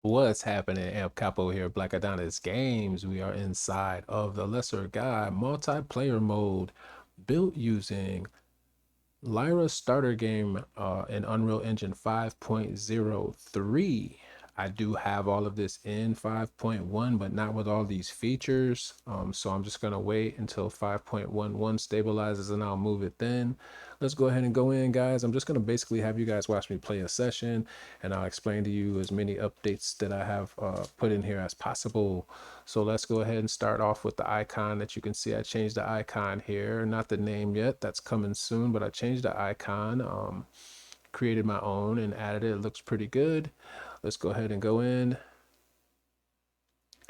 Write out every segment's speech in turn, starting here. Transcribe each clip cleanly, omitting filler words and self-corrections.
What's happening? Amp Capo here, Black Adonis Games. We are inside of the Lesser God multiplayer mode built using Lyra starter game in Unreal Engine 5.03. I do have all of this in 5.1, but not with all these features. So I'm just going to wait until 5.11 stabilizes and I'll move it then. Let's go ahead and go in, guys. I'm just going to basically have you guys watch me play a session, and I'll explain to you as many updates that I have put in here as possible. So let's go ahead and start off with the icon that you can see. I changed the icon here, not the name yet. That's coming soon, but I changed the icon, created my own and added it. It looks pretty good. Let's go ahead and go in.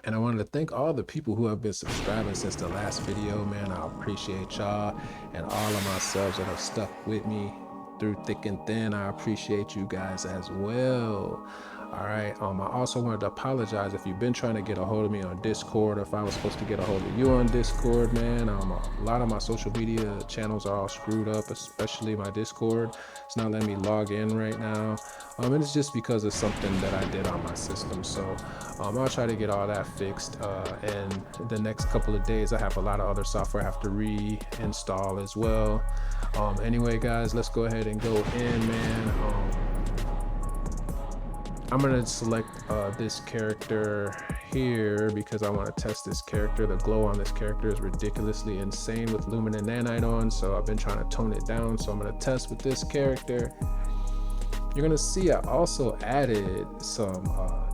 And I wanted to thank all the people who have been subscribing since the last video, man. I appreciate y'all, and all of my subs that have stuck with me through thick and thin. I appreciate you guys as well. All right. I also wanted to apologize if you've been trying to get a hold of me on Discord, or if I was supposed to get a hold of you on Discord, man. A lot of my social media channels are all screwed up, especially my Discord. It's not letting me log in right now. And it's just because of something that I did on my system. So I'll try to get all that fixed. And the next couple of days, I have a lot of other software I have to reinstall as well. Anyway, guys, let's go ahead and go in, man. I'm gonna select this character here because I want to test this character. The glow on this character is ridiculously insane with Lumen and Nanite on, so I've been trying to tone it down. So I'm gonna test with this character. You're gonna see I also added some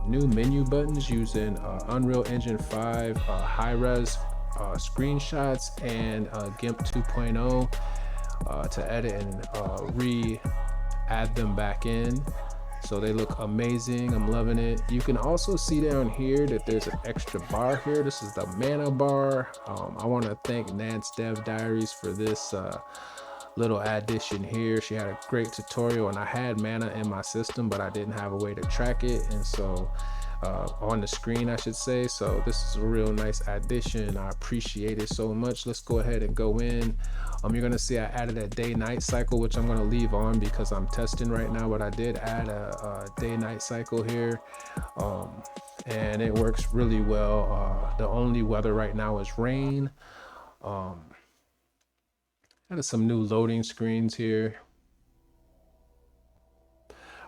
new menu buttons using Unreal Engine 5 high-res screenshots and GIMP 2.0 to edit and re-add them back in. So they look amazing. I'm loving it. You can also see down here that there's an extra bar here. This is the mana bar. I want to thank Nance Dev Diaries for this little addition here. She had a great tutorial, and I had mana in my system, but I didn't have a way to track it, and so on the screen I should say. So this is a real nice addition. I appreciate it so much. Let's go ahead and go in. You're gonna see I added a day-night cycle, which I'm gonna leave on because I'm testing right now, but I did add a day-night cycle here, and it works really well. The only weather right now is rain. Added some new loading screens here.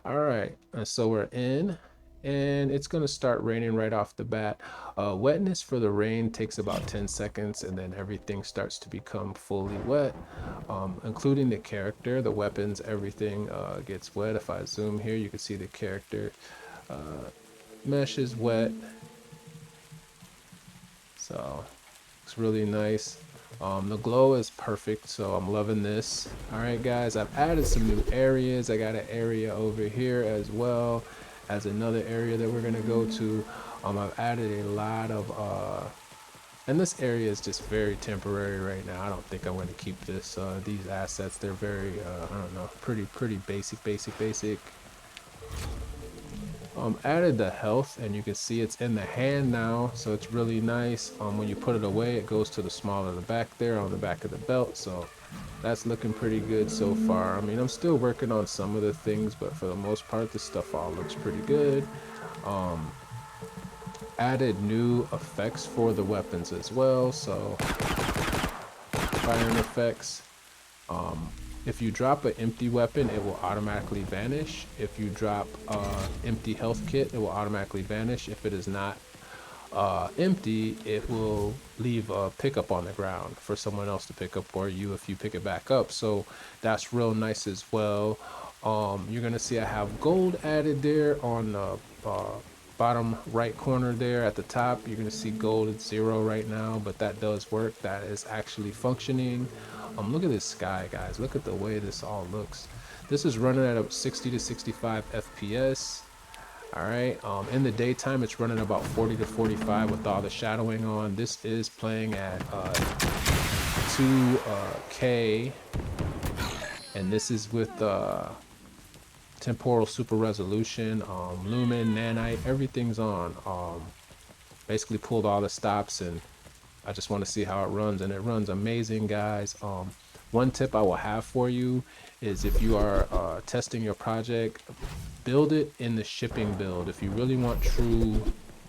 All right, so we're in, and it's gonna start raining right off the bat. Wetness for the rain takes about 10 seconds, and then everything starts to become fully wet, including the character, the weapons, everything gets wet. If I zoom here, you can see the character mesh is wet, so it's really nice. The glow is perfect, so I'm loving this. All right, guys, I've added some new areas. I got an area over here as well as another area that we're gonna go to. I've added a lot of, and this area is just very temporary right now. I don't think I'm gonna keep this. These assets, they're very, I don't know, pretty basic. Added the health, and you can see it's in the hand now, so it's really nice. When you put it away, it goes to the small of the back there on the back of the belt, so that's looking pretty good so far. I mean, I'm still working on some of the things, but for the most part, this stuff all looks pretty good. Added new effects for the weapons as well, so firing effects. If you drop an empty weapon, it will automatically vanish. If you drop empty health kit, it will automatically vanish. If it is not empty, it will leave a pickup on the ground for someone else to pick up, or you if you pick it back up. So that's real nice as well. You're gonna see I have gold added there on the bottom right corner there at the top. You're gonna see gold at 0 right now, but that does work. That is actually functioning. Look at this sky, guys. Look at the way this all looks. This is running at a 60 to 65 FPS. All right, in the daytime it's running about 40 to 45 with all the shadowing on. This is playing at 2K, and this is with temporal super resolution, lumen, nanite, everything's on. Basically pulled all the stops, and I just want to see how it runs, and it runs amazing, guys. One tip I will have for you is if you are testing your project, build it in the shipping build. If you really want true,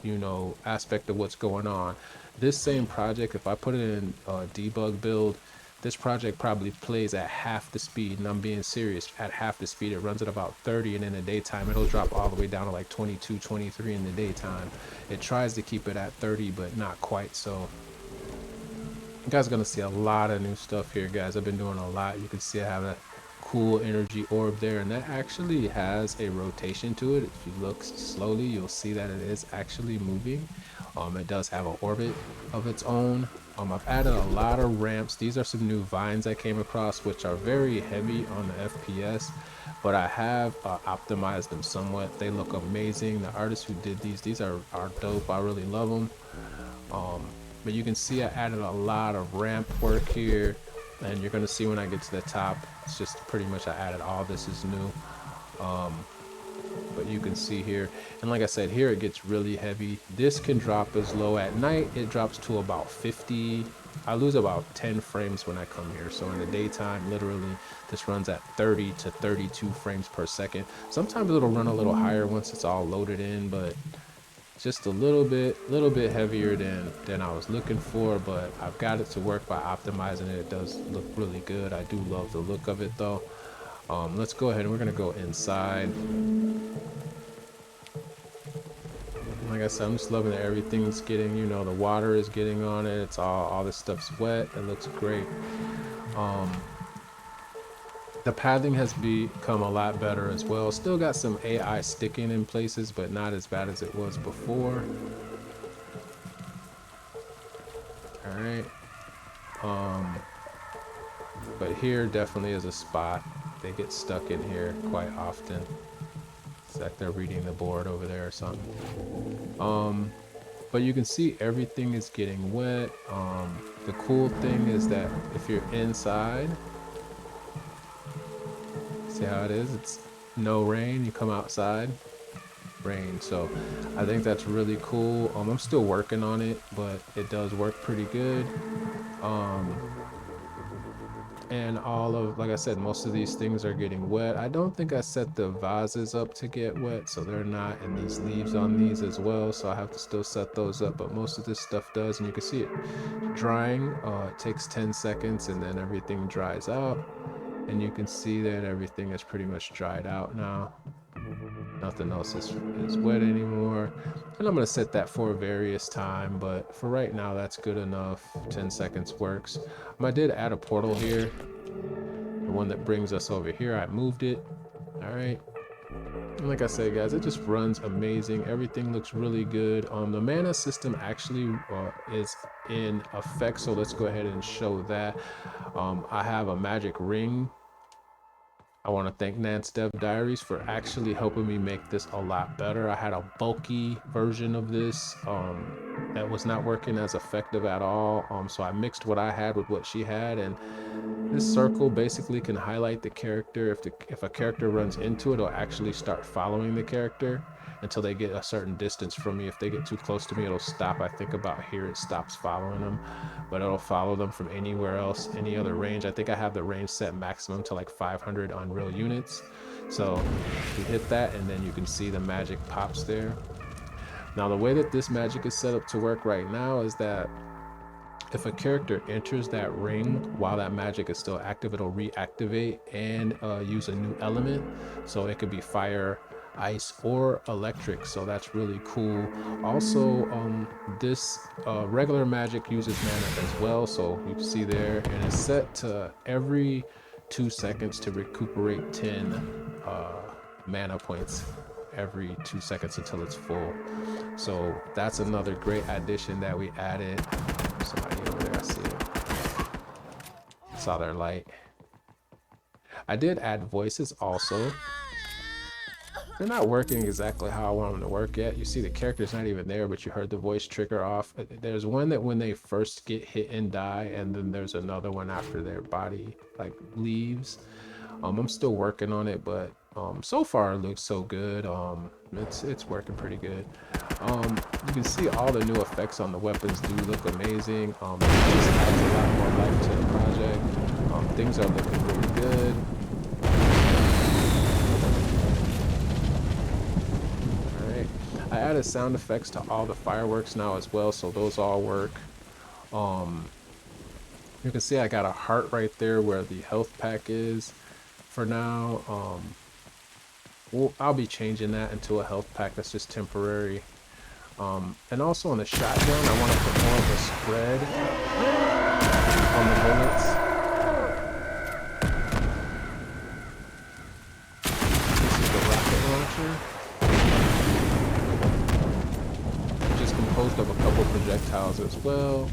you know, aspect of what's going on. This same project, if I put it in debug build, this project probably plays at half the speed, and I'm being serious. At half the speed, it runs at about 30, and in the daytime it'll drop all the way down to like 22, 23 in the daytime. It tries to keep it at 30, but not quite. So you guys are gonna see a lot of new stuff here, guys. I've been doing a lot. You can see I have a cool energy orb there, and that actually has a rotation to it. If you look slowly, you'll see that it is actually moving. It does have an orbit of its own. I've added a lot of ramps. These are some new vines I came across, which are very heavy on the FPS, but I have optimized them somewhat. They look amazing. The artists who did these are dope. I really love them. But you can see I added a lot of ramp work here, and you're going to see when I get to the top, it's just pretty much I added all this is new. But you can see here, and like I said, here it gets really heavy. This can drop as low at night. It drops to about 50. I lose about 10 frames when I come here. So in the daytime, literally, this runs at 30 to 32 frames per second. Sometimes it'll run a little higher once it's all loaded in, but just a little bit heavier than I was looking for. But I've got it to work by optimizing it. It does look really good. I do love the look of it though. Let's go ahead and we're gonna go inside. Like I said, I'm just loving that everything's getting, you know, the water is getting on it. It's all this stuff's wet. It looks great. The pathing has become a lot better as well. Still got some AI sticking in places, but not as bad as it was before. All right. But here definitely is a spot. They get stuck in here quite often. It's like they're reading the board over there or something. But you can see everything is getting wet. The cool thing is that if you're inside, see how it is? It's no rain. You come outside, rain. So I think that's really cool. I'm still working on it, but it does work pretty good. And all of, like I said, most of these things are getting wet. I don't think I set the vases up to get wet, so they're not, and these leaves on these as well, so I have to still set those up, but most of this stuff does, and you can see it drying. It takes 10 seconds and then everything dries out, and you can see that everything is pretty much dried out now. Nothing else is wet anymore. And I'm going to set that for various time, but for right now, that's good enough. 10 seconds works. I did add a portal here. The one that brings us over here, I moved it. All right. And like I said, guys, it just runs amazing. Everything looks really good. The mana system actually is in effect, so let's go ahead and show that. I have a magic ring. I want to thank Nance Dev Diaries for actually helping me make this a lot better. I had a bulky version of this that was not working as effective at all. So I mixed what I had with what she had, and this circle basically can highlight the character. If a character runs into it, it'll actually start following the character until they get a certain distance from me. If they get too close to me, it'll stop. I think about here, it stops following them, but it'll follow them from anywhere else, any other range. I think I have the range set maximum to like 500 on real units. So you hit that and then you can see the magic pops there. Now the way that this magic is set up to work right now is that if a character enters that ring while that magic is still active, it'll reactivate and use a new element. So it could be fire, ice, or electric. So that's really cool. Also, this regular magic uses mana as well. So you can see there, and it's set to every 2 seconds to recuperate 10 mana points every 2 seconds until it's full. So that's another great addition that we added. Somebody over there, I see it. Saw their light. I did add voices also. They're not working exactly how I want them to work yet. You see the character's not even there, but you heard the voice trigger off. There's one that when they first get hit and die, and then there's another one after their body like leaves. I'm still working on it, but so far it looks so good. It's working pretty good. You can see all the new effects on the weapons do look amazing. It just adds a lot more life to the project. Things are looking really good. Alright, I added sound effects to all the fireworks now as well, so those all work. You can see I got a heart right there where the health pack is for now. I'll be changing that into a health pack that's just temporary. And also on the shotgun, I want to put more of a spread on the bullets. This is the rocket launcher, which is composed of a couple projectiles as well.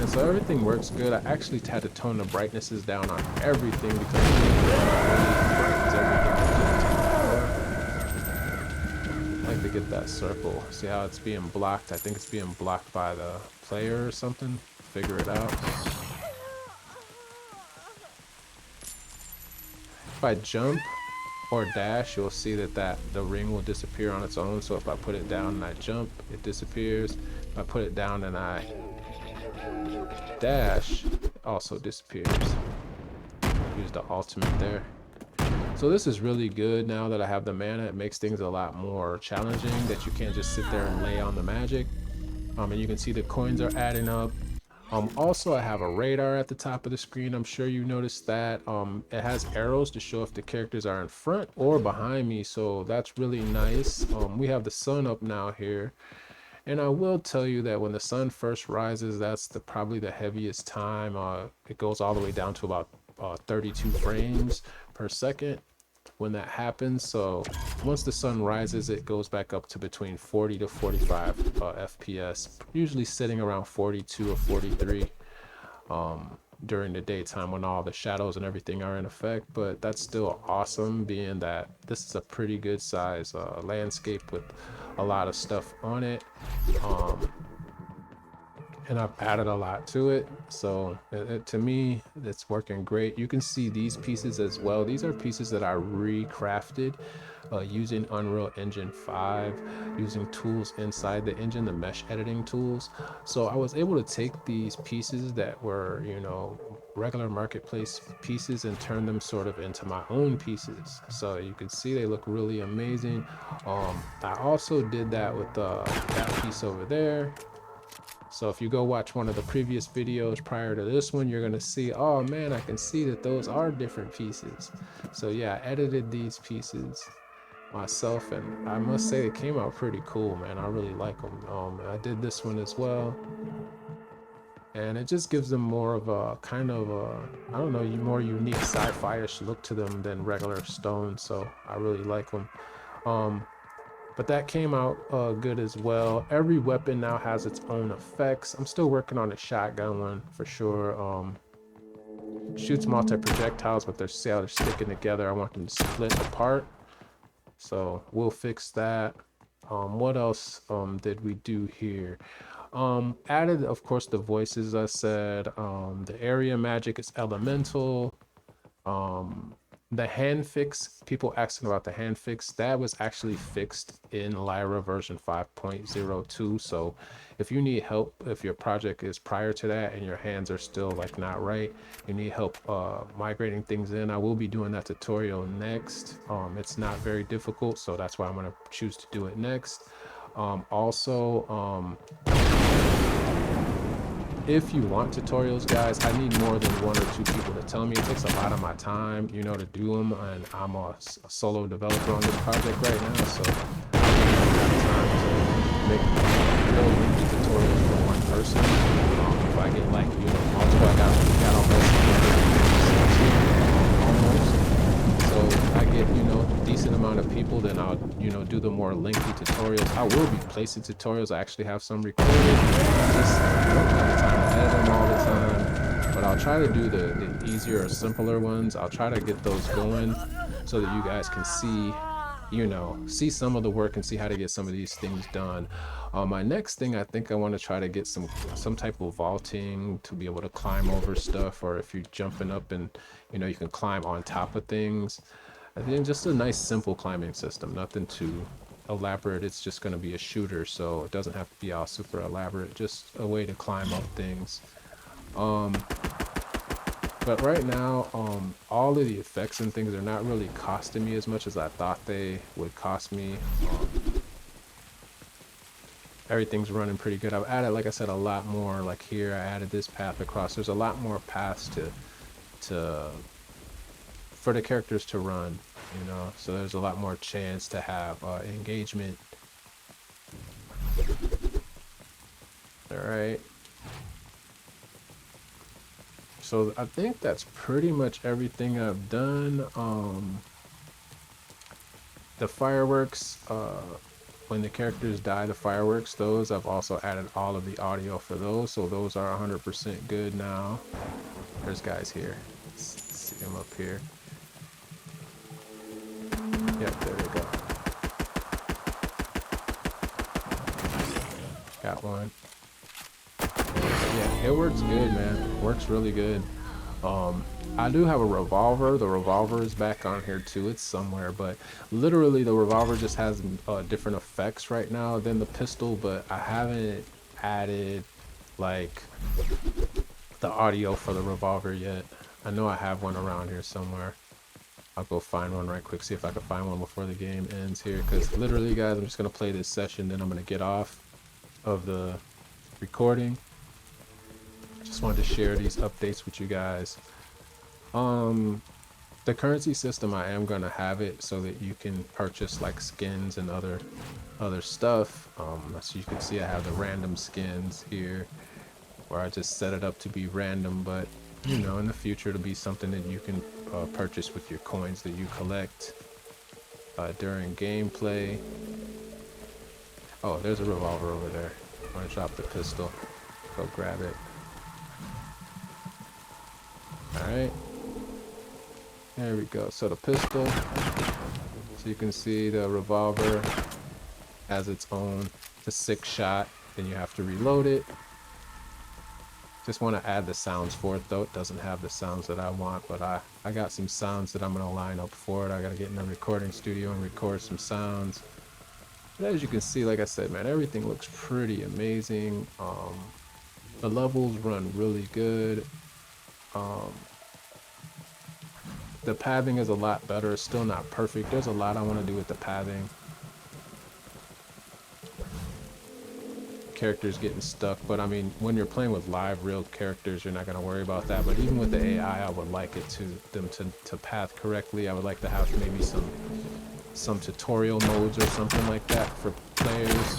So everything works good. I actually had to tone the brightnesses down on everything because it really brightens everything. I like to get that circle. See how it's being blocked? I think it's being blocked by the player or something. Figure it out. If I jump or dash, you'll see that the ring will disappear on its own. So if I put it down and I jump, it disappears. If I put it down and I dash, also disappears. Use the ultimate there. So this is really good now that I have the mana. It makes things a lot more challenging, that you can't just sit there and lay on the magic. And you can see the coins are adding up. Also, I have a radar at the top of the screen. I'm sure you noticed that. It has arrows to show if the characters are in front or behind me, so that's really nice. We have the sun up now here. And I will tell you that when the sun first rises, that's probably the heaviest time. It goes all the way down to about 32 frames per second when that happens. So once the sun rises, it goes back up to between 40 to 45 FPS, usually sitting around 42 or 43 during the daytime when all the shadows and everything are in effect. But that's still awesome, being that this is a pretty good size landscape with a lot of stuff on it, and I've added a lot to it, so to me it's working great. You can see these pieces as well. These are pieces that I recrafted using Unreal Engine 5, using tools inside the engine, the mesh editing tools. So I was able to take these pieces that were, you know, regular marketplace pieces and turn them sort of into my own pieces. So you can see they look really amazing. I also did that with that piece over there. So if you go watch one of the previous videos prior to this one, you're gonna see, oh man, I can see that those are different pieces. So yeah, I edited these pieces myself, and I must say it came out pretty cool, man. I really like them. I did this one as well, and it just gives them more of a kind of a, I don't know, more unique sci-fi-ish look to them than regular stone. So I really like them. But that came out good as well. Every weapon now has its own effects. I'm still working on the shotgun one for sure. Shoots multi-projectiles, but see how they're sticking together. I want them to split apart. So we'll fix that. What else did we do here? Added, of course, the voices. I said the area magic is elemental. The hand fix, people asking about the hand fix, that was actually fixed in Lyra version 5.02. So if you need help, if your project is prior to that and your hands are still like not right, you need help migrating things in, I will be doing that tutorial next. It's not very difficult, so that's why I'm going to choose to do it next. If you want tutorials, guys, I need more than 1 or 2 people to tell me. It takes a lot of my time, you know, to do them, and I'm a solo developer on this project right now, so I don't have time to make no lengthy tutorials for one person. If I get like, you know, multiple, I got almost. So I get, you know, a decent amount of people, then I'll, you know, do the more lengthy tutorials. I will be placing tutorials. I actually have some recorded. Just don't have the time to edit them all the time, but I'll try to do the easier or simpler ones. I'll try to get those going so that you guys can see, you know, see some of the work and see how to get some of these things done. My next thing, I think I want to try to get some type of vaulting to be able to climb over stuff, or if you're jumping up and, you know, you can climb on top of things. I think just a nice simple climbing system, nothing too elaborate. It's just going to be a shooter, so it doesn't have to be all super elaborate, just a way to climb up things. But right now, all of the effects and things are not really costing me as much as I thought they would cost me. Everything's running pretty good. I've added, like I said, a lot more. Like here, I added this path across. There's a lot more paths for the characters to run, you know. So there's a lot more chance to have engagement. All right. So I think that's pretty much everything I've done. The fireworks, when the characters die, the fireworks, those I've also added all of the audio for those, so those are 100% good now. There's guys here. Let's see them up here. Yep, there we go. Got one. Yeah, it works good, man. It works really good. I do have a revolver. The revolver is back on here too. It's somewhere, but literally the revolver just has different effects right now than the pistol, but I haven't added like the audio for the revolver yet. I know I have one around here somewhere. I'll go find one right quick, see if I can find one before the game ends here, because literally, guys, I'm just going to play this session, then I'm going to get off of the recording. Just wanted to share these updates with you guys. The currency system, I am going to have it so that you can purchase like skins and other stuff. So you can see I have the random skins here, where I just set it up to be random, but you know, in the future it'll be something that you can purchase with your coins that you collect during gameplay. Oh, there's a revolver over there. I'm gonna drop the pistol. Go grab it. Alright. There we go. So the pistol, so you can see the revolver has its own, it's a 6-shot, then you have to reload it. Just want to add the sounds for it though. It doesn't have the sounds that I want, but I got some sounds that I'm going to line up for it. I got to get in the recording studio and record some sounds. But as you can see, like I said, man, everything looks pretty amazing. The levels run really good. The pathing is a lot better. It's still not perfect. There's a lot I want to do with the pathing. Characters getting stuck, but I mean, when you're playing with live real characters, you're not going to worry about that. But even with the AI, I would like it to path correctly. I would like to have maybe some tutorial modes or something like that for players.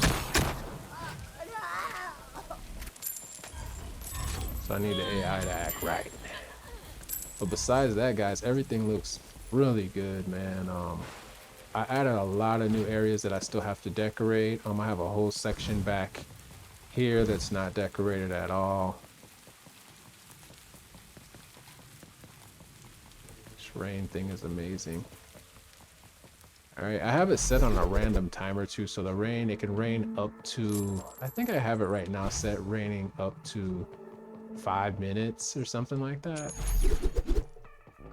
So I need the AI to act right. But besides that, guys, everything looks really good, man. I added a lot of new areas that I still have to decorate. I have a whole section back here that's not decorated at all. This rain thing is amazing. All right, I have it set on a random timer too, so the rain, it can rain up to, I think I have it right now set raining up to 5 minutes or something like that.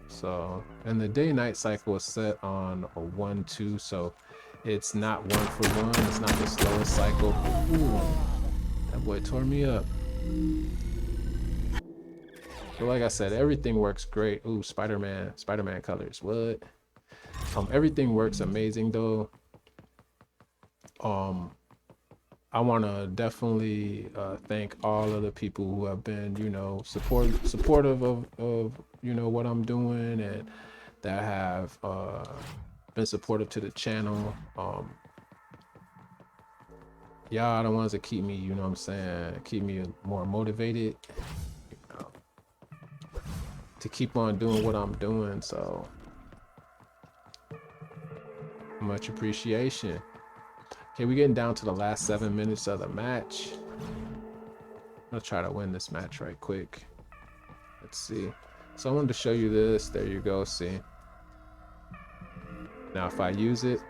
So, and the day-night cycle is set on a 1-2, so it's not 1-for-1. It's not the slowest cycle. Ooh, that boy tore me up. But like I said, everything works great. Ooh, Spider-Man colors. What? Everything works amazing though. I want to definitely thank all of the people who have been, you know, supportive of you know, what I'm doing, and that have been supportive to the channel. Y'all are the ones that keep me, you know what I'm saying, keep me more motivated, you know, to keep on doing what I'm doing. So much appreciation. Okay, we're getting down to the last 7 minutes of the match. I'm gonna try to win this match right quick. Let's see. So I wanted to show you this. There you go. See. Now if I use it,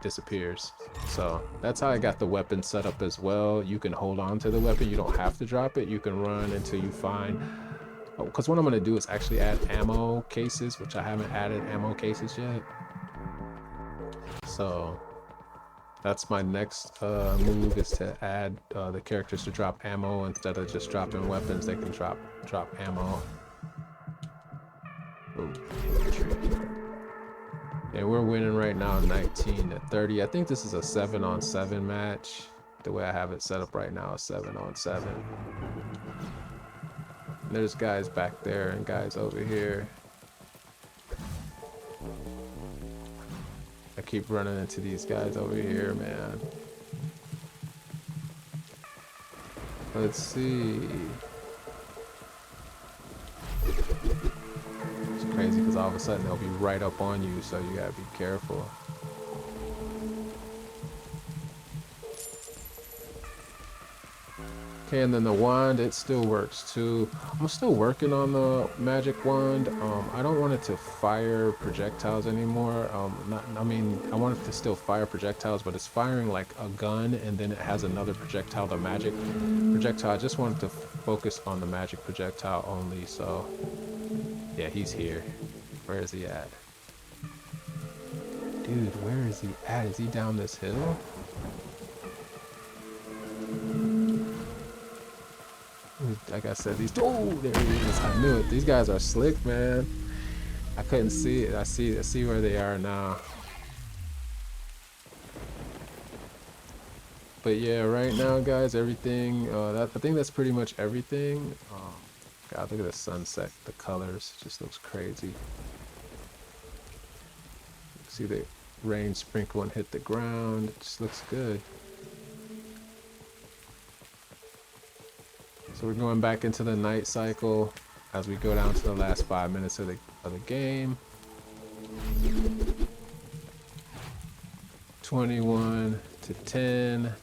disappears. So that's how I got the weapon set up as well. You can hold on to the weapon. You don't have to drop it. You can run until you find. Because what I'm gonna do is actually add ammo cases, which I haven't added ammo cases yet. So that's my next move, is to add the characters to drop ammo. Instead of just dropping weapons, they can drop ammo. Ooh, and we're winning right now, 19-30. I think this is a 7-on-7 match. The way I have it set up right now is 7-on-7. There's guys back there and guys over here. I keep running into these guys over here, man. Let's see. It's crazy because all of a sudden they'll be right up on you, so you gotta be careful. Okay, and then the wand, it still works too. I'm still working on the magic wand. I don't want it to fire projectiles anymore. I mean, I want it to still fire projectiles, but it's firing like a gun, and then it has another projectile, the magic projectile. I just want it to focus on the magic projectile only. So, yeah, he's here. Where is he at? Dude, where is he at? Is he down this hill? Like I said, these, oh, there he is. I knew it. These guys are slick, man. I couldn't see it. I see where they are now. But yeah, right now, guys, everything, I think that's pretty much everything. God, look at the sunset, the colors, it just looks crazy. See the rain sprinkle and hit the ground. It just looks good. So we're going back into the night cycle as we go down to the last 5 minutes of the game. 21-10.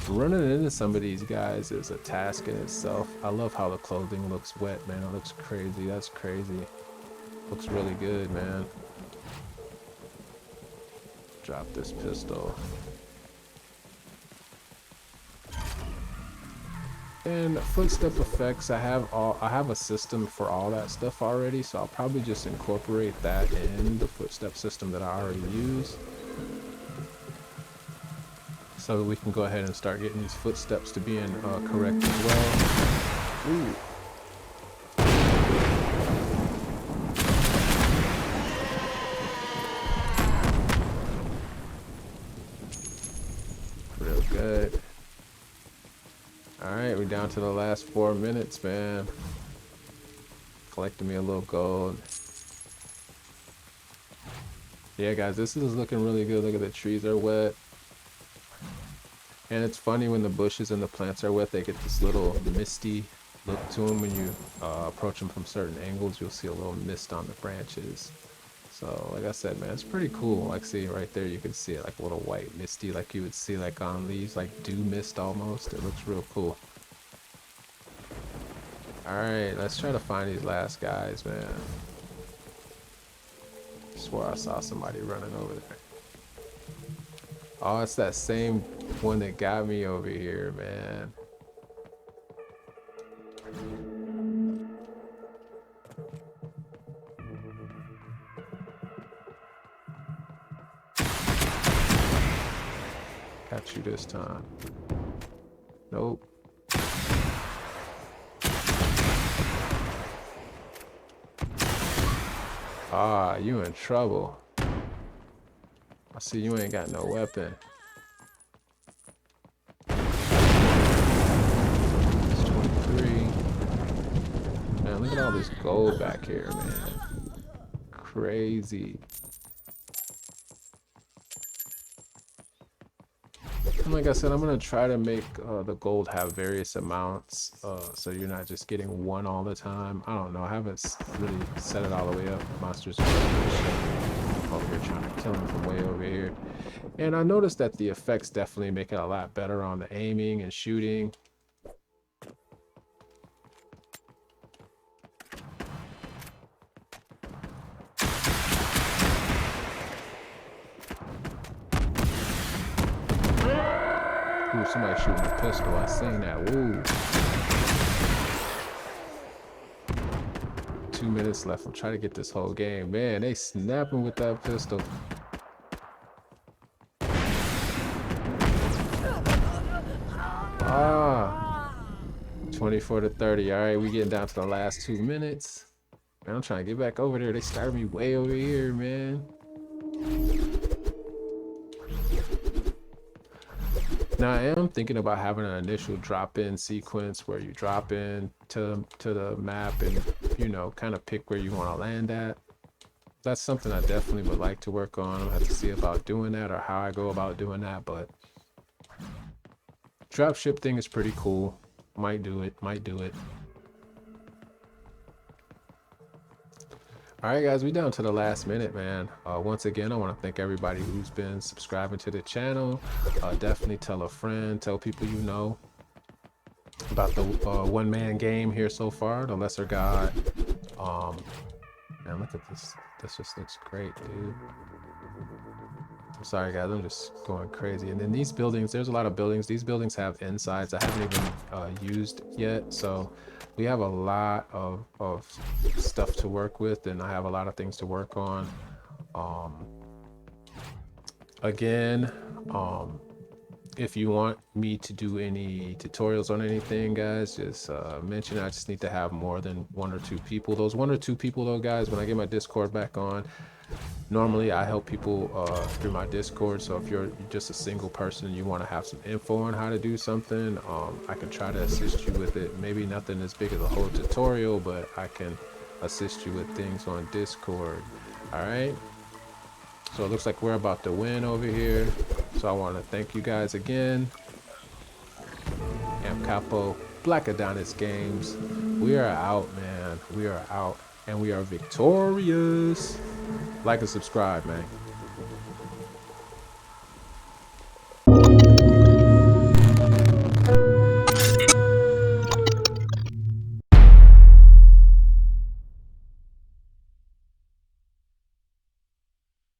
Running into some of these guys is a task in itself. I love how the clothing looks wet, man. It looks crazy. That's crazy. Looks really good, man. Drop this pistol. And footstep effects, I have a system for all that stuff already, so I'll probably just incorporate that in the footstep system that I already use. So we can go ahead and start getting these footsteps to being correct as well. Ooh. Real good. Alright, we're down to the last 4 minutes, man. Collecting me a little gold. Yeah, guys, this is looking really good. Look at the trees are wet. And it's funny when the bushes and the plants are wet, they get this little misty look to them. When you approach them from certain angles, you'll see a little mist on the branches. So, like I said, man, it's pretty cool. Like, see right there, you can see it like a little white misty, like you would see like on leaves, like dew mist almost. It looks real cool. Alright, let's try to find these last guys, man. I swore I saw somebody running over there. Oh, it's that same one that got me over here, man. Got you this time. Nope. Ah, you in trouble. I see you ain't got no weapon. It's 23. Man, look at all this gold back here, man. Crazy. And like I said, I'm gonna try to make the gold have various amounts, so you're not just getting one all the time. I don't know. I haven't really set it all the way up. Monsters are over here trying to kill him from way over here. And I noticed that the effects definitely make it a lot better on the aiming and shooting. Ooh, somebody shooting a pistol. I seen that. Woo. 2 minutes left. I'm trying to get this whole game. Man, they snapping with that pistol. 24 to 30. All right, we getting down to the last 2 minutes. Man, I'm trying to get back over there. They started me way over here, man. Now I am thinking about having an initial drop-in sequence where you drop in to the map and, you know, kind of pick where you want to land at. That's something I definitely would like to work on. I'll have to see about doing that or how I go about doing that, but dropship thing is pretty cool. Might do it, might do it. All right, guys, we down to the last minute, man. Once again, I want to thank everybody who's been subscribing to the channel. Definitely tell a friend, tell people you know about the one-man game here so far, the Lesser God. Man, look at this. This just looks great, dude. I'm sorry, guys. I'm just going crazy. And then these buildings, there's a lot of buildings. These buildings have insides I haven't even used yet. So we have a lot of stuff to work with, and I have a lot of things to work on. Again, if you want me to do any tutorials on anything, guys, just mention. I just need to have more than 1 or 2 people. Those 1 or 2 people, though, guys, when I get my Discord back on, normally I help people through my Discord. So if you're just a single person and you want to have some info on how to do something, I can try to assist you with it. Maybe nothing as big as a whole tutorial, but I can assist you with things on Discord. All right. So it looks like we're about to win over here. So I want to thank you guys again. Amp Capo, Black Adonis Games. We are out, man. We are out, and we are victorious. Like and subscribe, man.